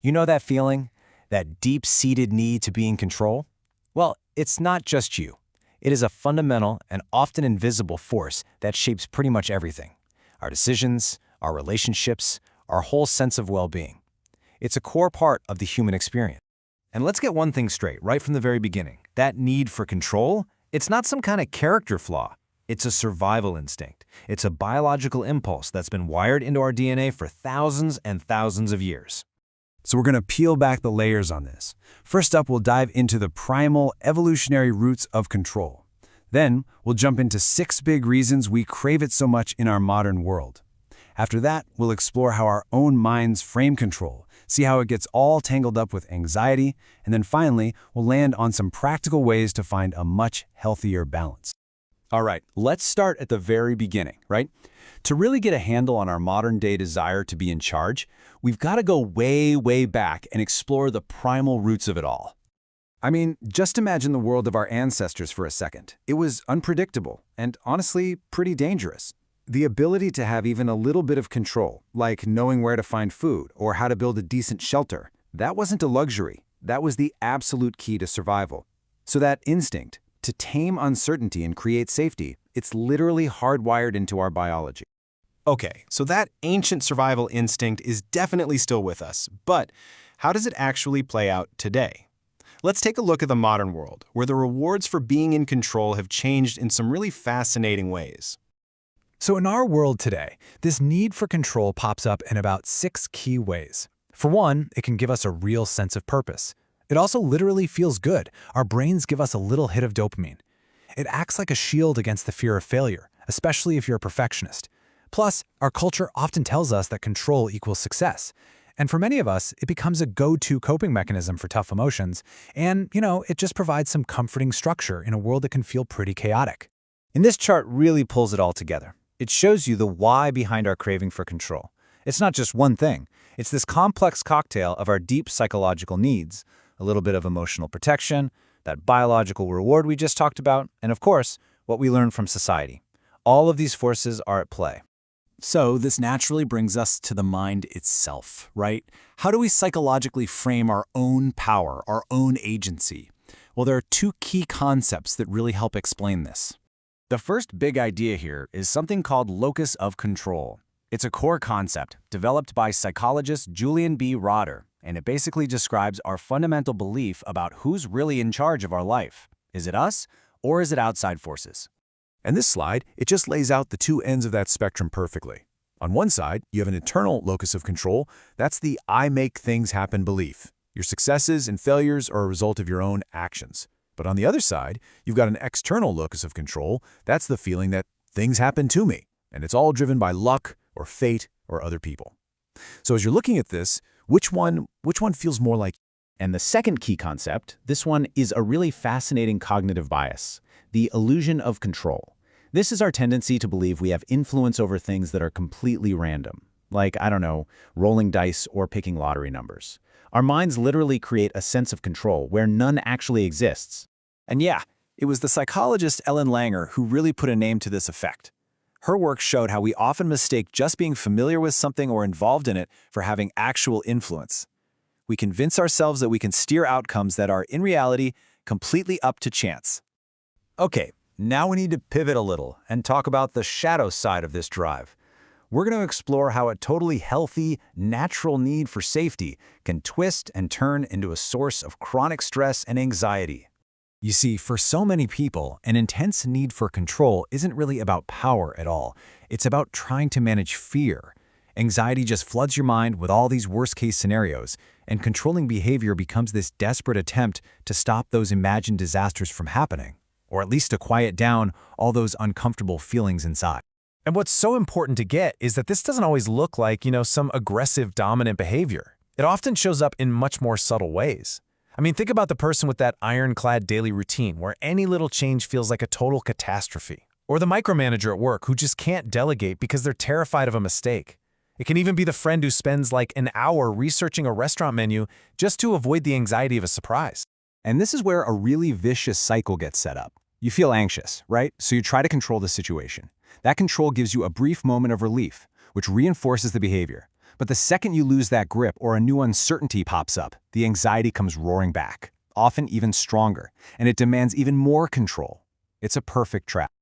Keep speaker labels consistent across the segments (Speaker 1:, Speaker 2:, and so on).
Speaker 1: You know that feeling? That deep-seated need to be in control? Well, it's not just you. It is a fundamental and often invisible force that shapes pretty much everything. Our decisions, our relationships, our whole sense of well-being. It's a core part of the human experience. And let's get one thing straight right from the very beginning. That need for control, it's not some kind of character flaw. It's a survival instinct. It's a biological impulse that's been wired into our DNA for thousands and thousands of years. So we're going to peel back the layers on this. First up, we'll dive into the primal evolutionary roots of control. Then, we'll jump into 6 big reasons we crave it so much in our modern world. After that, we'll explore how our own minds frame control, see how it gets all tangled up with anxiety, and then finally, we'll land on some practical ways to find a much healthier balance. All right, let's start at the very beginning, right? To really get a handle on our modern-day desire to be in charge, we've got to go way, way back and explore the primal roots of it all. I mean, just imagine the world of our ancestors for a second. It was unpredictable and, honestly, pretty dangerous. The ability to have even a little bit of control, like knowing where to find food or how to build a decent shelter, that wasn't a luxury. That was the absolute key to survival. So that instinct, to tame uncertainty and create safety, it's literally hardwired into our biology.
Speaker 2: Okay, so that ancient survival instinct is definitely still with us, but how does it actually play out today? Let's take a look at the modern world, where the rewards for being in control have changed in some really fascinating ways.
Speaker 3: So in our world today, this need for control pops up in about 6 key ways. For one, it can give us a real sense of purpose. It also literally feels good. Our brains give us a little hit of dopamine. It acts like a shield against the fear of failure, especially if you're a perfectionist. Plus, our culture often tells us that control equals success. And for many of us, it becomes a go-to coping mechanism for tough emotions. And, it just provides some comforting structure in a world that can feel pretty chaotic.
Speaker 1: And this chart really pulls it all together. It shows you the why behind our craving for control. It's not just one thing. It's this complex cocktail of our deep psychological needs, a little bit of emotional protection, that biological reward we just talked about, and of course, what we learn from society. All of these forces are at play. So this naturally brings us to the mind itself, right? How do we psychologically frame our own power, our own agency? Well, there are 2 key concepts that really help explain this. The first big idea here is something called locus of control. It's a core concept developed by psychologist Julian B. Rotter, and it basically describes our fundamental belief about who's really in charge of our life. Is it us, or is it outside forces?
Speaker 4: And this slide, it just lays out the 2 ends of that spectrum perfectly. On one side, you have an internal locus of control. That's the I make things happen belief. Your successes and failures are a result of your own actions. But on the other side, you've got an external locus of control. That's the feeling that things happen to me, and it's all driven by luck or fate or other people. So as you're looking at this, which one feels more like?
Speaker 1: And the second key concept, this one is a really fascinating cognitive bias, the illusion of control. This is our tendency to believe we have influence over things that are completely random, like, rolling dice or picking lottery numbers. Our minds literally create a sense of control where none actually exists. And yeah, it was the psychologist Ellen Langer who really put a name to this effect. Her work showed how we often mistake just being familiar with something or involved in it for having actual influence. We convince ourselves that we can steer outcomes that are, in reality, completely up to chance. Okay, now we need to pivot a little and talk about the shadow side of this drive. We're going to explore how a totally healthy, natural need for safety can twist and turn into a source of chronic stress and anxiety. You see, for so many people, an intense need for control isn't really about power at all. It's about trying to manage fear. Anxiety just floods your mind with all these worst-case scenarios, and controlling behavior becomes this desperate attempt to stop those imagined disasters from happening, or at least to quiet down all those uncomfortable feelings inside.
Speaker 3: And what's so important to get is that this doesn't always look like, some aggressive, dominant behavior. It often shows up in much more subtle ways. Think about the person with that ironclad daily routine where any little change feels like a total catastrophe. Or the micromanager at work who just can't delegate because they're terrified of a mistake. It can even be the friend who spends like an hour researching a restaurant menu just to avoid the anxiety of a surprise.
Speaker 1: And this is where a really vicious cycle gets set up. You feel anxious, right? So you try to control the situation. That control gives you a brief moment of relief, which reinforces the behavior. But the second you lose that grip or a new uncertainty pops up, the anxiety comes roaring back, often even stronger, and it demands even more control. It's a perfect trap.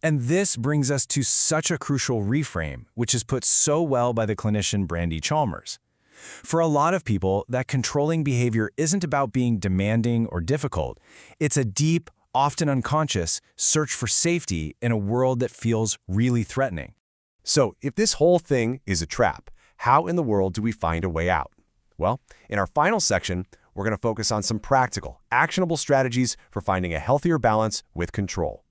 Speaker 3: And this brings us to such a crucial reframe, which is put so well by the clinician Brandy Chalmers. For a lot of people, that controlling behavior isn't about being demanding or difficult. It's a deep, often unconscious, search for safety in a world that feels really threatening.
Speaker 4: So, if this whole thing is a trap, how in the world do we find a way out? Well, in our final section, we're going to focus on some practical, actionable strategies for finding a healthier balance with control.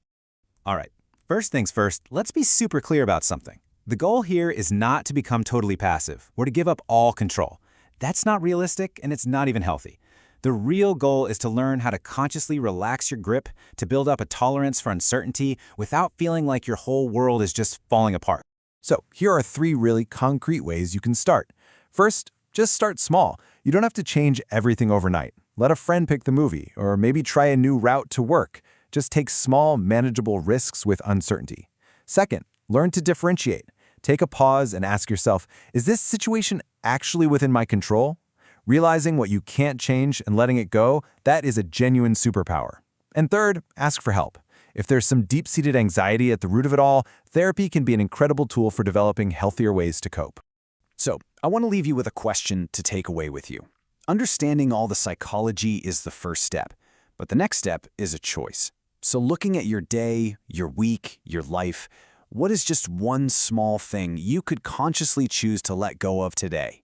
Speaker 1: All right, first things first, let's be super clear about something. The goal here is not to become totally passive or to give up all control. That's not realistic and it's not even healthy. The real goal is to learn how to consciously relax your grip, to build up a tolerance for uncertainty without feeling like your whole world is just falling apart.
Speaker 3: So, here are 3 really concrete ways you can start. First, just start small. You don't have to change everything overnight. Let a friend pick the movie, or maybe try a new route to work. Just take small, manageable risks with uncertainty. Second, learn to differentiate. Take a pause and ask yourself, is this situation actually within my control? Realizing what you can't change and letting it go, that is a genuine superpower. And third, ask for help. If there's some deep-seated anxiety at the root of it all, therapy can be an incredible tool for developing healthier ways to cope.
Speaker 1: So, I want to leave you with a question to take away with you. Understanding all the psychology is the first step, but the next step is a choice. So looking at your day, your week, your life, what is just one small thing you could consciously choose to let go of today?